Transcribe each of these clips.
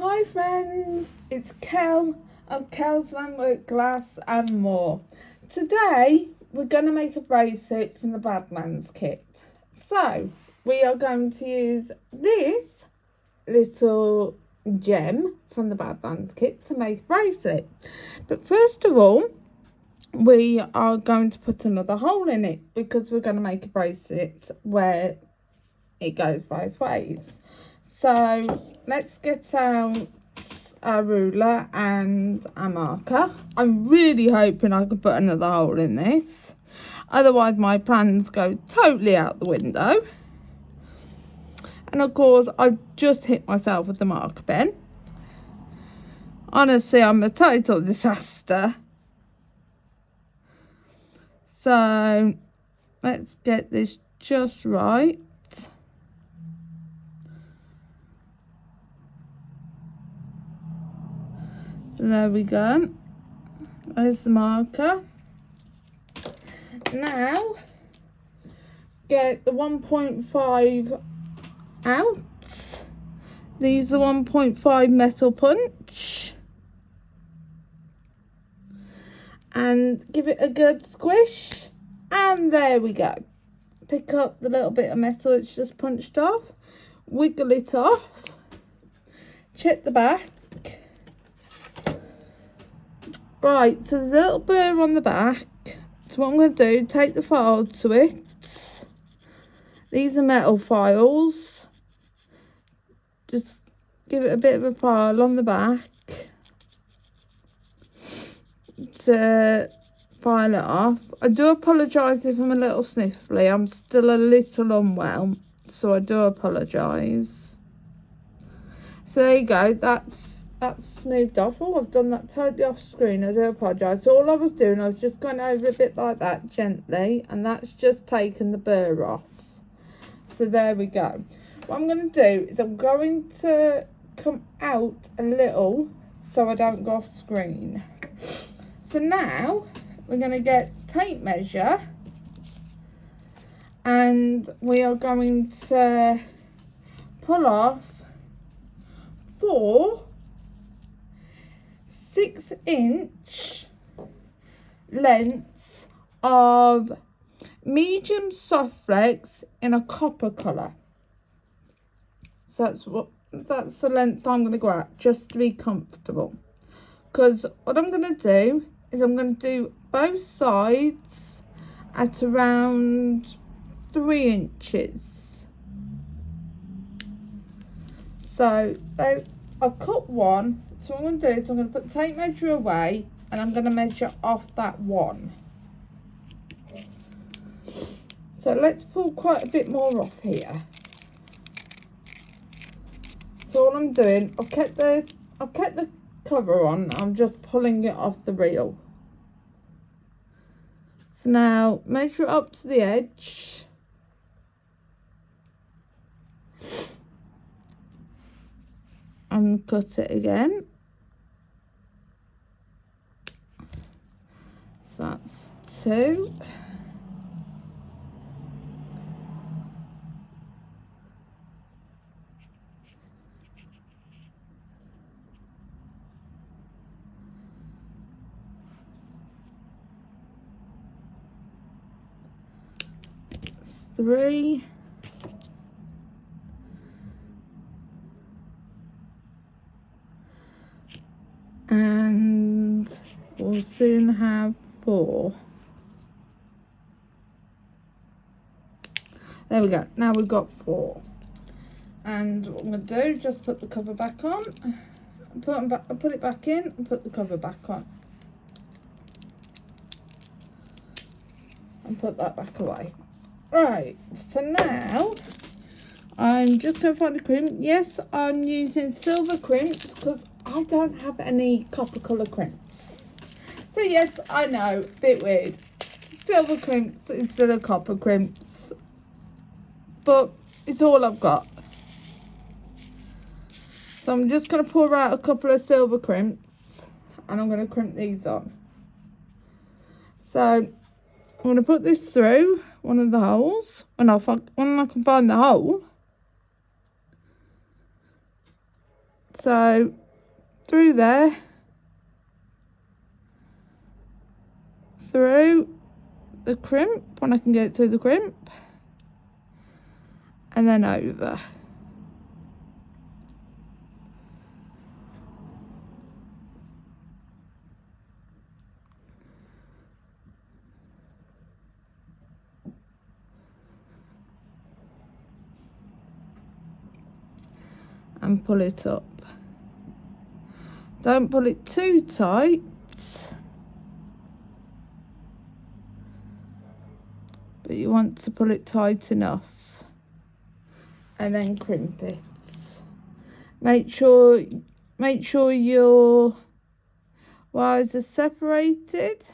Hi friends, it's Kel of Kel's Landwork Glass and more. Today we're going to make a bracelet from the Badlands kit. So we are going to use this little gem from the Badlands kit to make a bracelet. But first of all, we are going to put another hole in it because we're going to make a bracelet where it goes both ways. So let's get out our ruler and a marker. I'm really hoping I can put another hole in this. Otherwise my plans go totally out the window. And of course I've just hit myself with the marker pen. Honestly, I'm a total disaster. So let's get this just right. There we go. There's the marker. Now, get the 1.5 out. These are 1.5 metal punch. And give it a good squish. And there we go. Pick up the little bit of metal that's just punched off. Wiggle it off. Check the back. Right, so there's a little burr on the back. So what I'm going to do, take the file to it. These are metal files. Just give it a bit of a file on the back to file it off. I do apologise if I'm a little sniffly. I'm still a little unwell, so I do apologise. So there you go, that's smoothed off. Oh, I've done that totally off screen. I do apologise. So all I was doing, I was just going over a bit like that gently, and that's just taken the burr off. So there we go. What I'm going to do is I'm going to come out a little so I don't go off screen. So now we're going to get tape measure, and we are going to pull off 4 6-inch lengths of medium Softflex in a copper colour. So that's the length I'm going to go at, just to be comfortable. Because what I'm going to do is I'm going to do both sides at around 3 inches. So I've cut one. So what I'm going to do is I'm going to put the tape measure away, and I'm going to measure off that one. So let's pull quite a bit more off here. So all I'm doing, I've kept the cover on. I'm just pulling it off the reel. So now measure it up to the edge. And cut it again. So that's 2. That's 3. And we'll soon have 4. There we go. Now we've got 4. And what I'm going to do, just put the cover back on. Put it back in and put the cover back on. And put that back away. Right, so now I'm just going to find a crimp. Yes, I'm using silver crimps because I don't have any copper colour crimps. So yes, I know, bit weird. Silver crimps instead of copper crimps. But it's all I've got. So I'm just going to pour out a couple of silver crimps, and I'm going to crimp these on. So I'm going to put this through one of the holes when I can find the hole. So through there, through the crimp, when I can get through the crimp, and then over. And pull it up. Don't pull it too tight. But you want to pull it tight enough. And then crimp it. Make sure your wires are separated.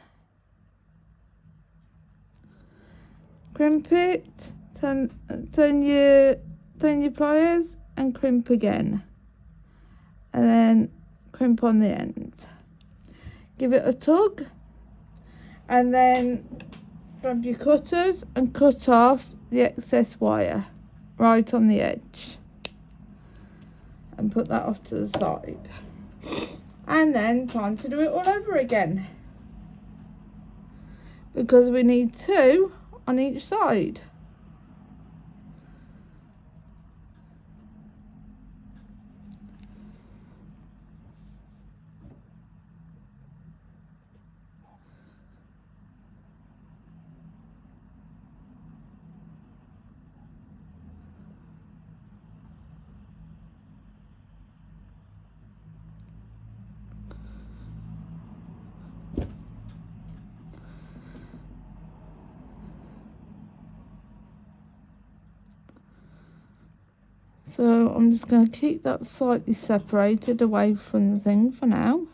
Crimp it. Turn your pliers and crimp again. And then crimp on the end. Give it a tug. And then grab your cutters and cut off the excess wire right on the edge. And put that off to the side. And then time to do it all over again. Because we need 2 on each side. So I'm just going to keep that slightly separated away from the thing for now.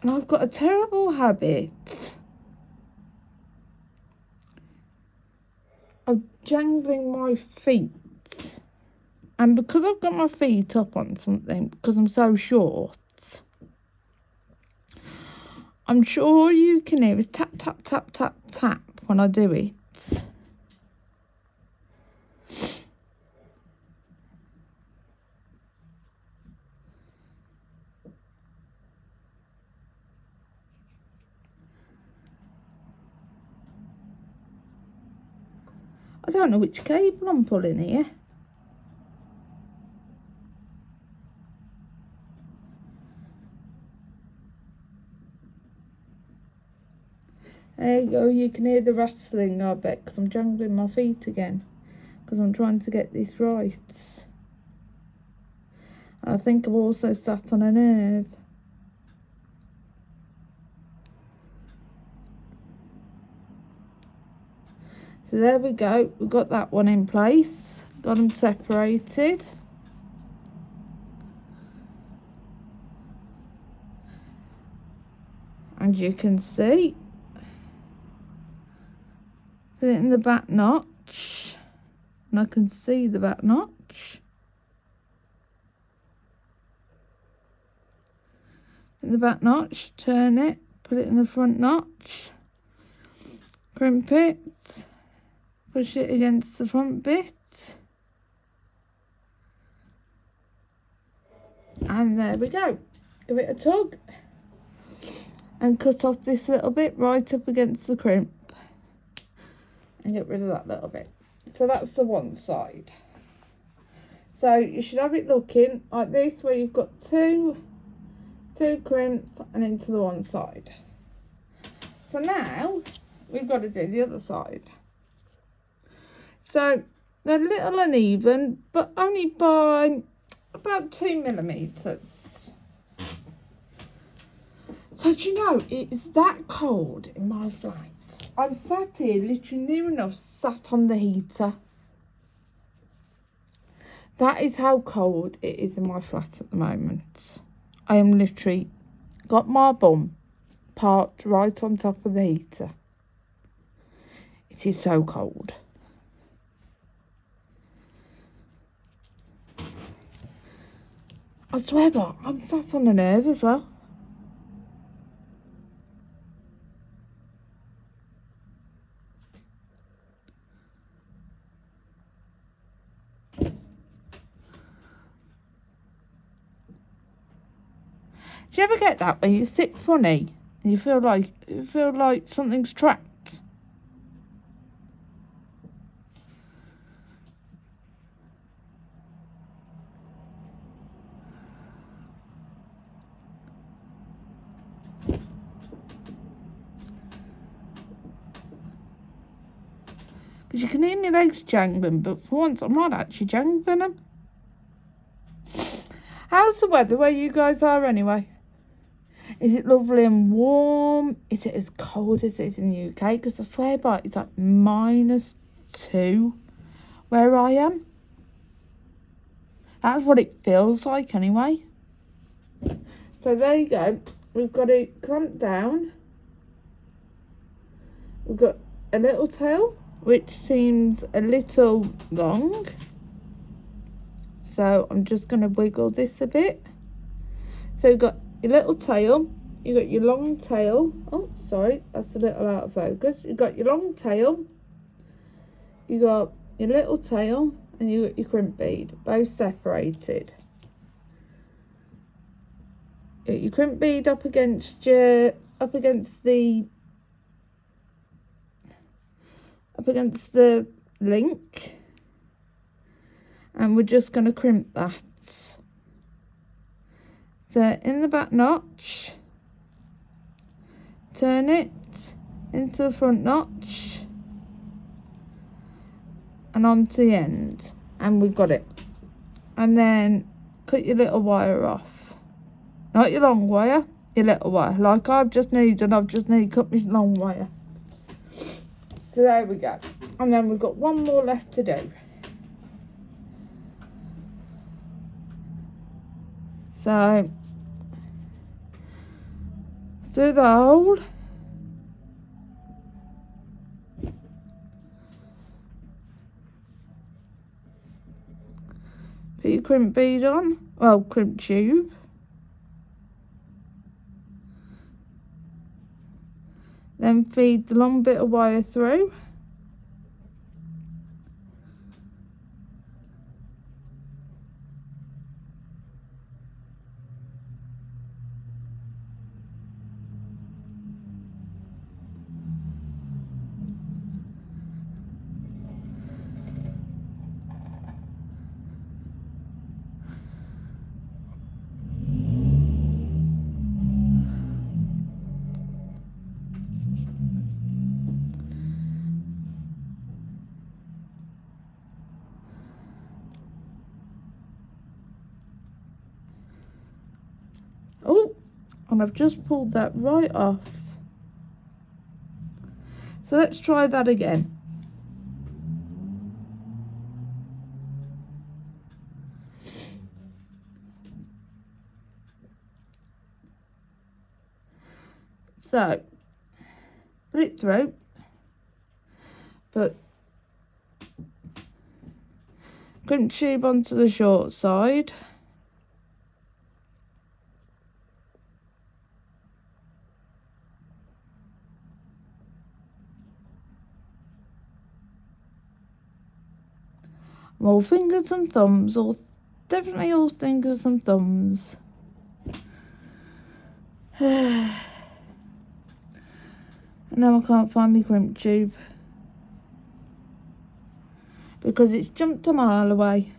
And I've got a terrible habit of jangling my feet. And because I've got my feet up on something, because I'm so short, I'm sure you can hear it's tap, tap, tap, tap, tap when I do it. I don't know which cable I'm pulling here. There you go, you can hear the rattling, I bet, because I'm jangling my feet again. Because I'm trying to get this right. I think I've also sat on a nerve. So there we go, we've got that one in place. Got them separated. And you can see, put it in the back notch. And I can see the back notch. In the back notch, turn it, put it in the front notch. Crimp it. Push it against the front bit. And there we go. Give it a tug. And cut off this little bit right up against the crimp. And get rid of that little bit. So that's the one side. So you should have it looking like this, where you've got two crimps and into the one side. So now we've got to do the other side. So they're a little uneven, but only by about 2 millimeters. So do you know, it is that cold in my flat. I'm sat here, literally near enough sat on the heater. That is how cold it is in my flat at the moment. I am literally got my bum parked right on top of the heater. It is so cold. I swear what, I'm sat on a nerve as well. Do you ever get that when you sit funny and you feel like something's trapped? Because you can hear my legs jangling, but for once I'm not actually jangling them. How's the weather where you guys are anyway? Is it lovely and warm? Is it as cold as it is in the UK? Because I swear by it, it's like -2 where I am. That's what it feels like anyway. So there you go. We've got it clamped down. We've got a little tail, which seems a little long. So I'm just going to wiggle this a bit. So you've got your little tail, you've got your long tail. Oh, sorry, that's a little out of focus. You've got your long tail, you got your little tail, and you got your crimp bead, both separated. You got your crimp bead up against the link, and we're just going to crimp that. So in the back notch, turn it into the front notch and onto the end, and we've got it. And then cut your little wire off, not your long wire, your little wire, like I've just needed cut my long wire. So there we go. And then we've got one more left to do. So through the hole, put your crimp bead on, well, crimp tube. Then feed the long bit of wire through. Oh, and I've just pulled that right off. So let's try that again. So put it through, put crimp tube onto the short side. All fingers and thumbs, definitely all fingers and thumbs. And now I can't find my crimp tube because it's jumped a mile away.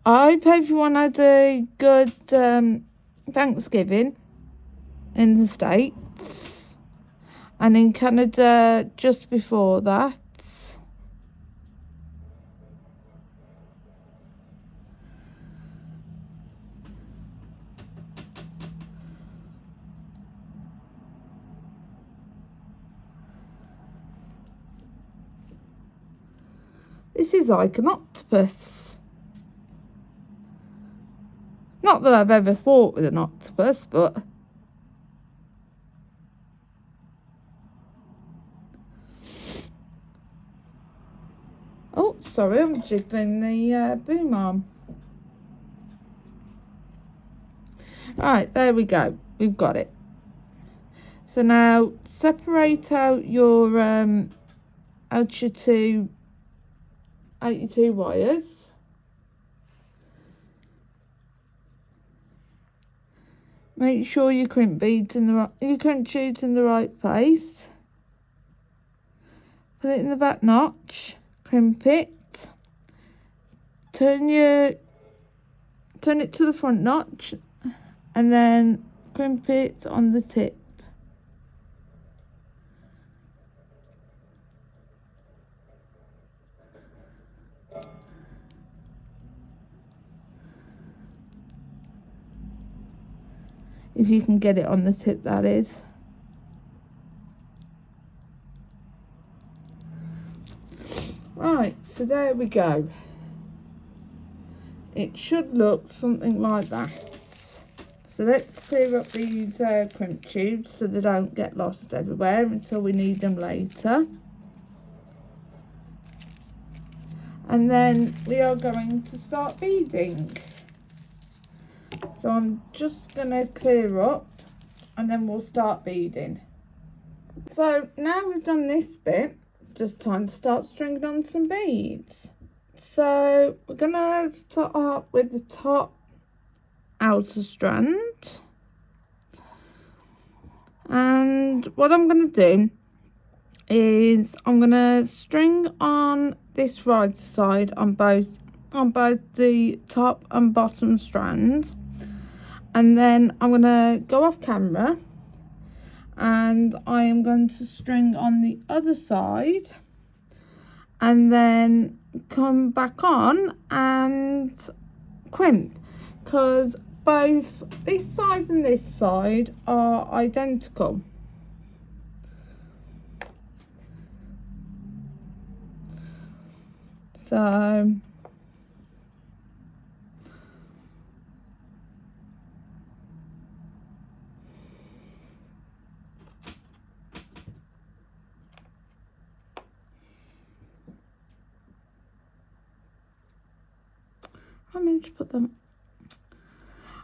I hope everyone had a good Thanksgiving in the States and in Canada just before that. This is like an octopus. Not that I've ever fought with an octopus, but oh, sorry, I'm jiggling the boom arm. Right, there we go. We've got it. So now separate out your out your two wires. Make sure your crimp beads in the right, your crimp tubes in the right place. Put it in the back notch, crimp it, turn it to the front notch, and then crimp it on the tip. If you can get it on the tip, that is. Right, so there we go. It should look something like that. So let's clear up these crimp tubes so they don't get lost everywhere until we need them later. And then we are going to start beading. So I'm just going to clear up and then we'll start beading. So now we've done this bit, just time to start stringing on some beads. So we're going to start with the top outer strand. And what I'm going to do is I'm going to string on this right side on both the top and bottom strand. And then I'm going to go off camera and I am going to string on the other side and then come back on and crimp, because both this side and this side are identical. So I managed to put them.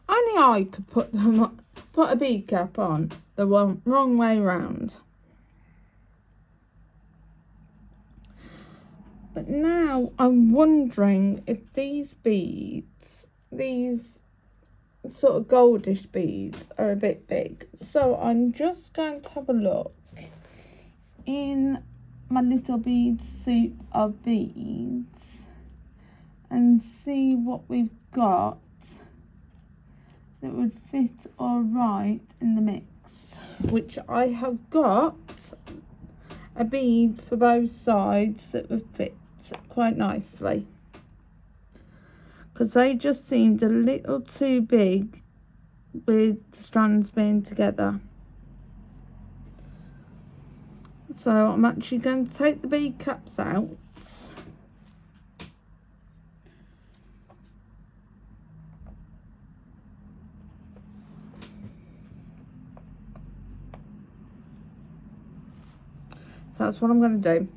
Only I could put them on, put a bead cap on the wrong way round. But now I'm wondering if these beads, these sort of goldish beads, are a bit big. So I'm just going to have a look in my little bead soup of beads and see what we've got that would fit all right in the mix, which I have got a bead for both sides that would fit quite nicely, because they just seemed a little too big with the strands being together. So I'm actually going to take the bead caps out. So that's what I'm going to do.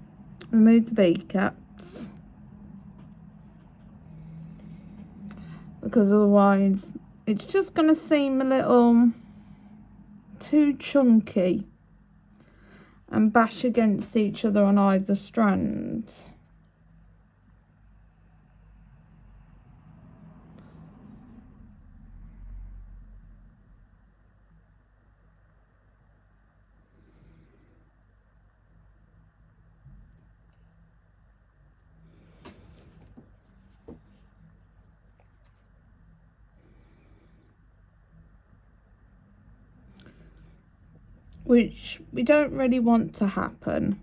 Remove the bead caps, because otherwise it's just going to seem a little too chunky and bash against each other on either strand. Which we don't really want to happen.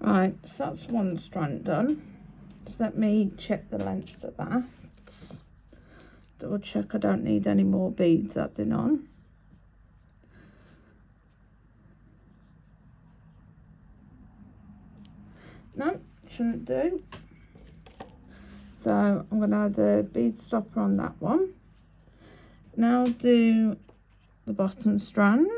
Right, so that's one strand done. So let me check the length of that. Double check I don't need any more beads adding on. No, shouldn't do. So I'm going to add a bead stopper on that one. Now do the bottom strand.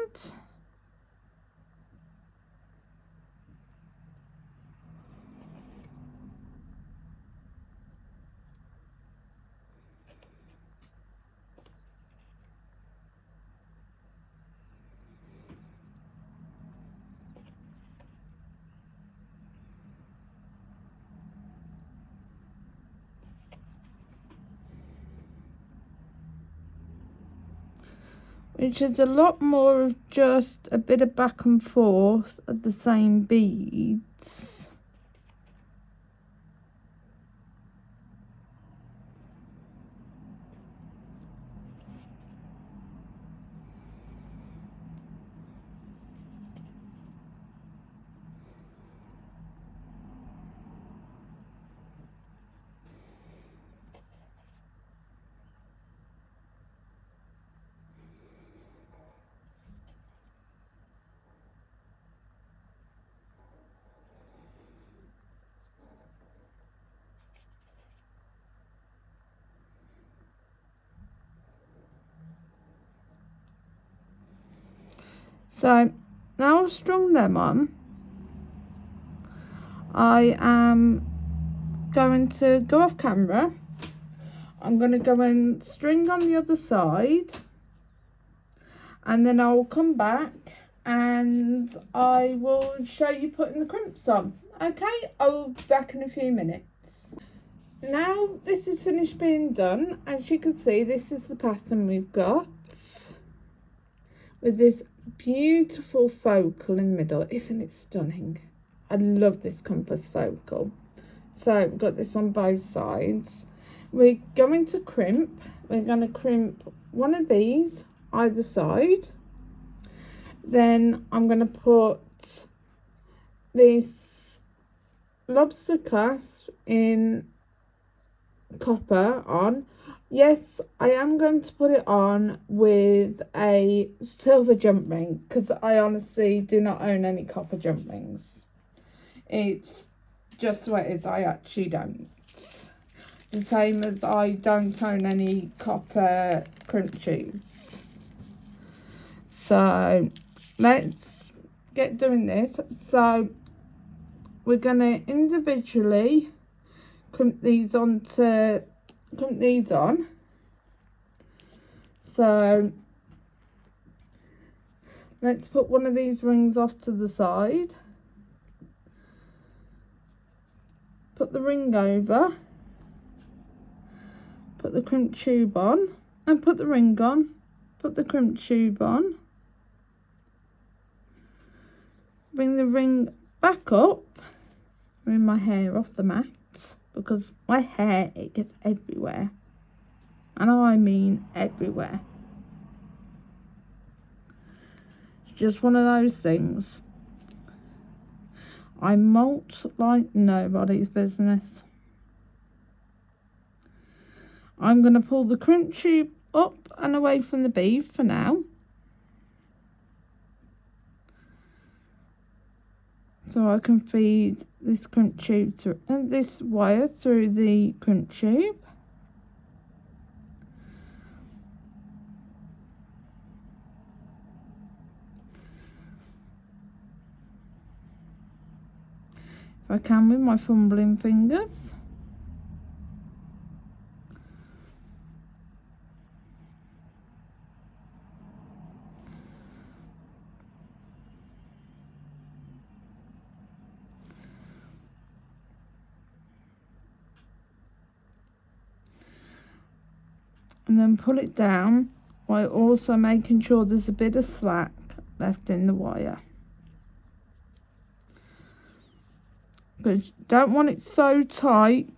which is a lot more of just a bit of back and forth of the same beads. So now I've strung them on, I am going to go off camera. I'm going to go and string on the other side, and then I'll come back and I will show you putting the crimps on. Okay, I'll be back in a few minutes. Now this is finished being done. As you can see, this is the pattern we've got, with this beautiful focal in the middle. Isn't it stunning? I love this compass focal. So we've got this on both sides. We're going to crimp. We're going to crimp one of these either side. Then I'm going to put this lobster clasp in copper on. Yes, I am going to put it on with a silver jump ring, because I honestly do not own any copper jump rings. It's just the way it is. I actually don't. The same as I don't own any copper crimp tubes. So let's get doing this. So we're going to individually crimp these on. So let's put one of these rings off to the side, put the ring over, put the crimp tube on, and put the ring on, put the crimp tube on, bring the ring back up, bring my hair off the mat, because my hair, it gets everywhere, and I mean everywhere. It's just one of those things. I molt like nobody's business. I'm going to pull the crimp tube up and away from the bead for now. So I can feed this crimp tube through, this wire through the crimp tube. If I can with my fumbling fingers. And then pull it down, while also making sure there's a bit of slack left in the wire. Because you don't want it so tight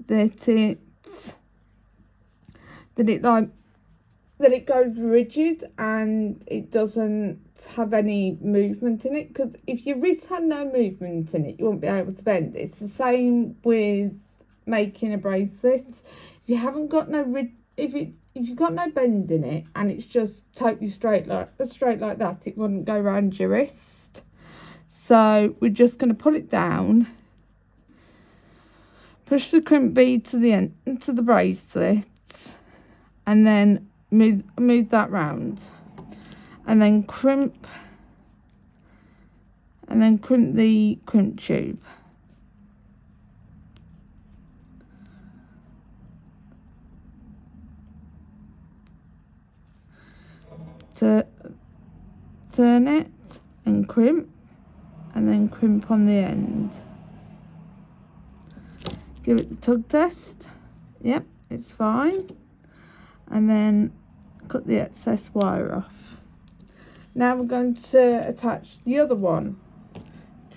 that it goes rigid and it doesn't have any movement in it. Because if your wrist had no movement in it, you won't be able to bend it. It's the same with making a bracelet. If you haven't got no if you've got no bend in it and it's just totally straight like that, it wouldn't go around your wrist. So we're just going to pull it down, push the crimp bead to the end, to the bracelet, and then move that round, and then crimp the crimp tube. To turn it and crimp, and then crimp on the end. Give it the tug test. Yep, it's fine. And then cut the excess wire off. Now we're going to attach the other one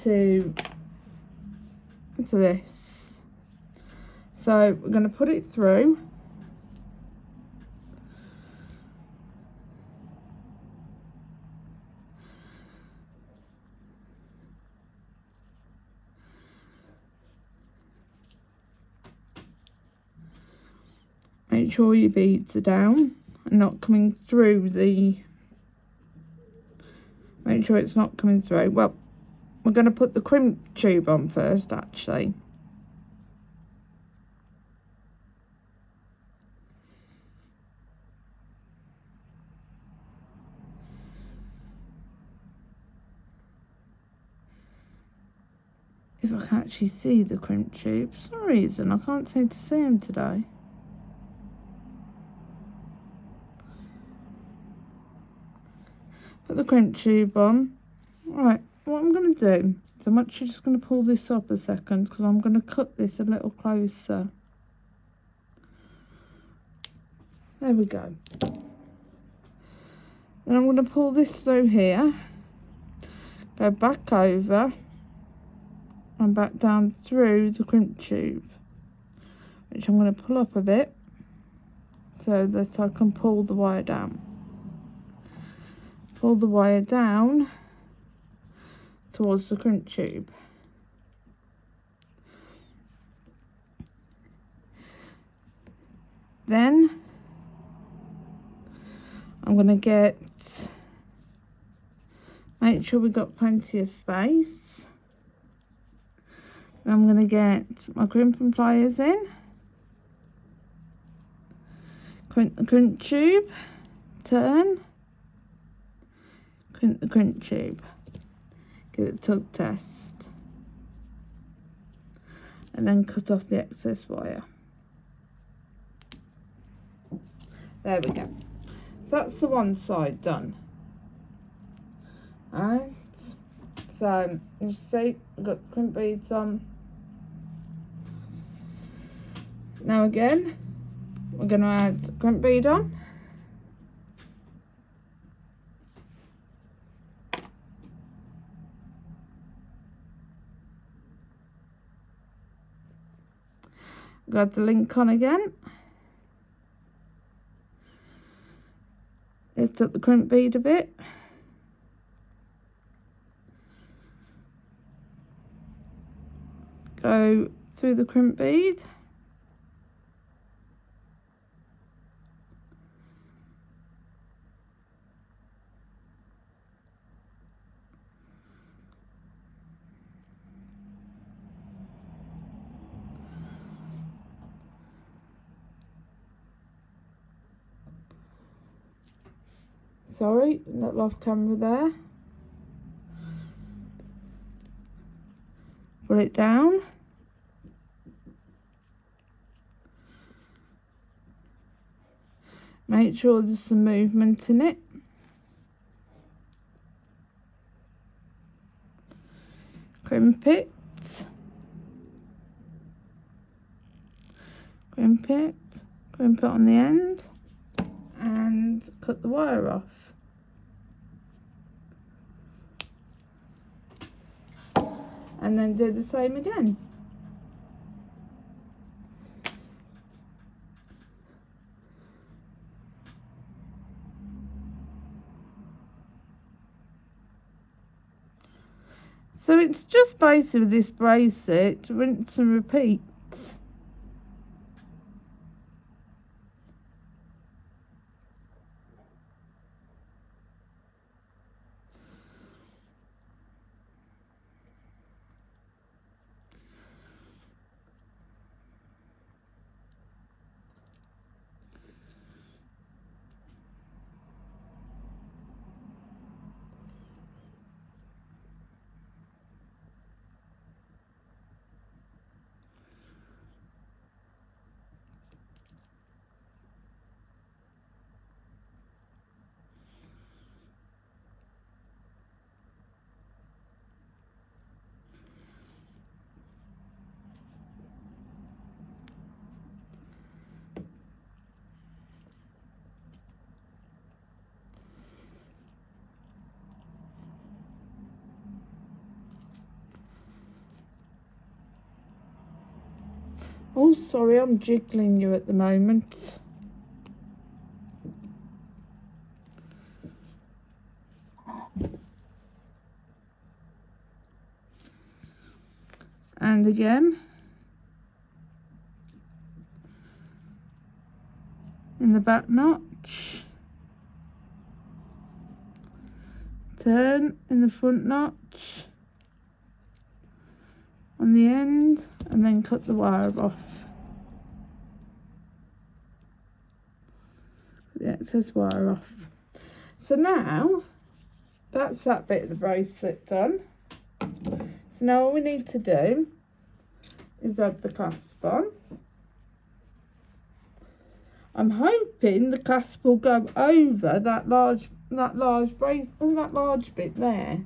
to this. So we're going to put it through. Make sure your beads are down and not coming through the... Make sure it's not coming through. Well, we're going to put the crimp tube on first, actually. If I can actually see the crimp tube. For some reason, I can't seem to see them today. Put the crimp tube on. Right, what I'm going to do is I'm actually just going to pull this up a second because I'm going to cut this a little closer. There we go. Then I'm going to pull this through here, go back over and back down through the crimp tube, which I'm going to pull up a bit so that I can pull the wire down. Pull the wire down towards the crimp tube. Then I'm going to make sure we've got plenty of space. Then I'm going to get my crimping pliers in, crimp the crimp tube, turn, crimp the crimp tube, give it a tug test, and then cut off the excess wire. There we go. So that's the one side done. Alright, so you see we've got the crimp beads on. Now again, we're going to add the crimp bead on. Got the link on again. Lift up the crimp bead a bit. Go through the crimp bead. Sorry, little off camera there. Pull it down. Make sure there's some movement in it. Crimp it. Crimp it. Crimp it on the end. And cut the wire off. And then do the same again. So it's just basically this bracelet, rinse and repeat. Oh, sorry, I'm jiggling you at the moment. And again. In the back notch. Turn in the front notch. On the end, and then cut the wire off. Cut the excess wire off. So now, that's that bit of the bracelet done. So now all we need to do is add the clasp on. I'm hoping the clasp will go over that large bit there.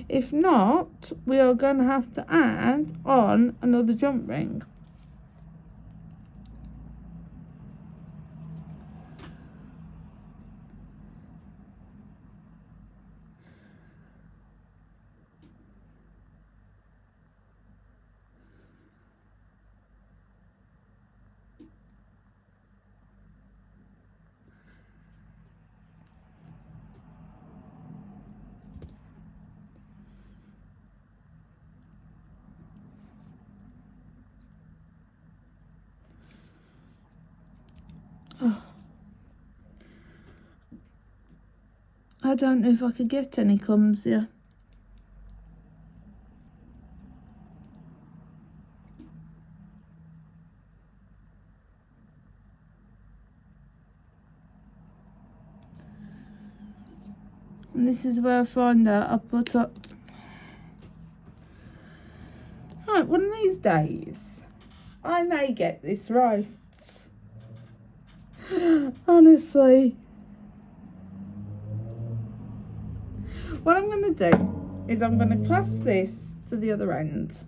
If not, we are going to have to add on another jump ring. I don't know if I could get any clumsier. And this is where I find out I put up. Right, one of these days, I may get this right. Honestly. What I'm going to do is I'm going to clasp this to the other end.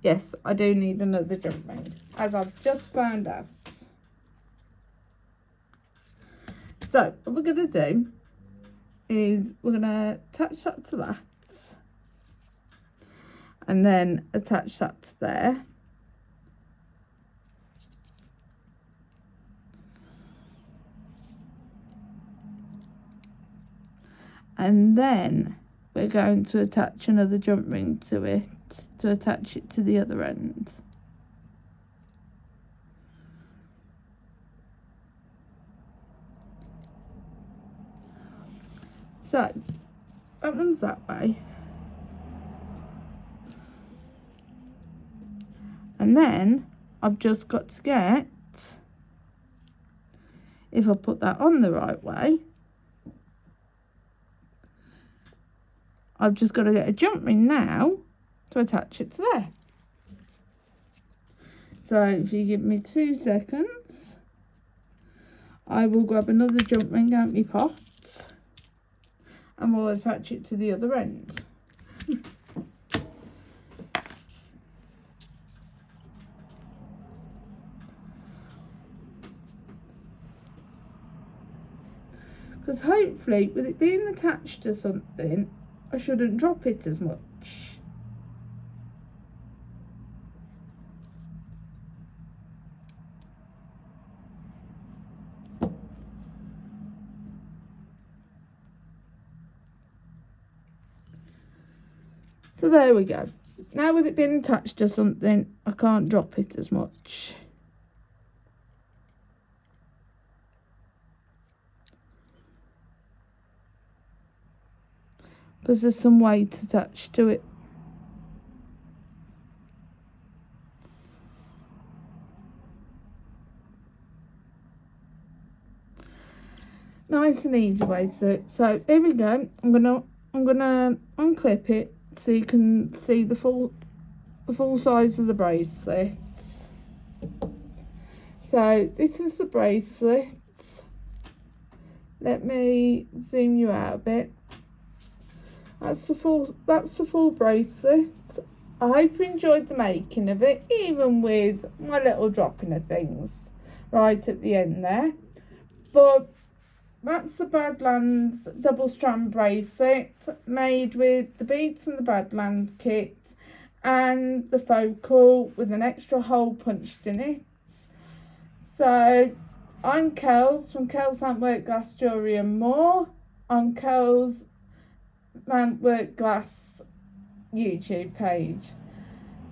Yes, I do need another jump ring, as I've just found out. So, what we're going to do is we're going to attach that to that. And then attach that to there. And then we're going to attach another jump ring to it to attach it to the other end. So that runs that way. And then I've just got to get, if I put that on the right way, I've just got to get a jump ring now to attach it to there. So if you give me 2 seconds, I will grab another jump ring out my pot and we'll attach it to the other end. Because hopefully, with it being attached to something, I shouldn't drop it as much. So there we go. Now with it being attached to something, I can't drop it as much. Because there's some weight attached to it. Nice and easy way to do it. So here we go. I'm gonna unclip it so you can see the full size of the bracelet. So this is the bracelet. Let me zoom you out a bit. That's the full bracelet. I hope you enjoyed the making of it, even with my little dropping of things right at the end there. But that's the Badlands double strand bracelet made with the beads from the Badlands kit and the focal with an extra hole punched in it. So I'm Kels from Kels Handwork Glass Jewellery and more on Kels Handwork Glass YouTube page.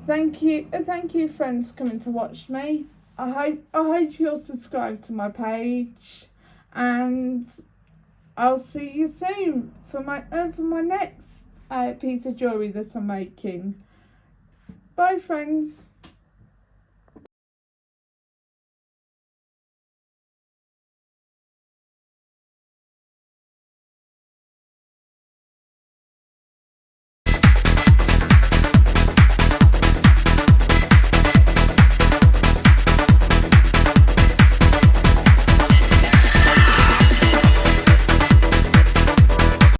Thank you friends for coming to watch me. I hope you'll subscribe to my page, and I'll see you soon for my next piece of jewellery that I'm making. Bye friends.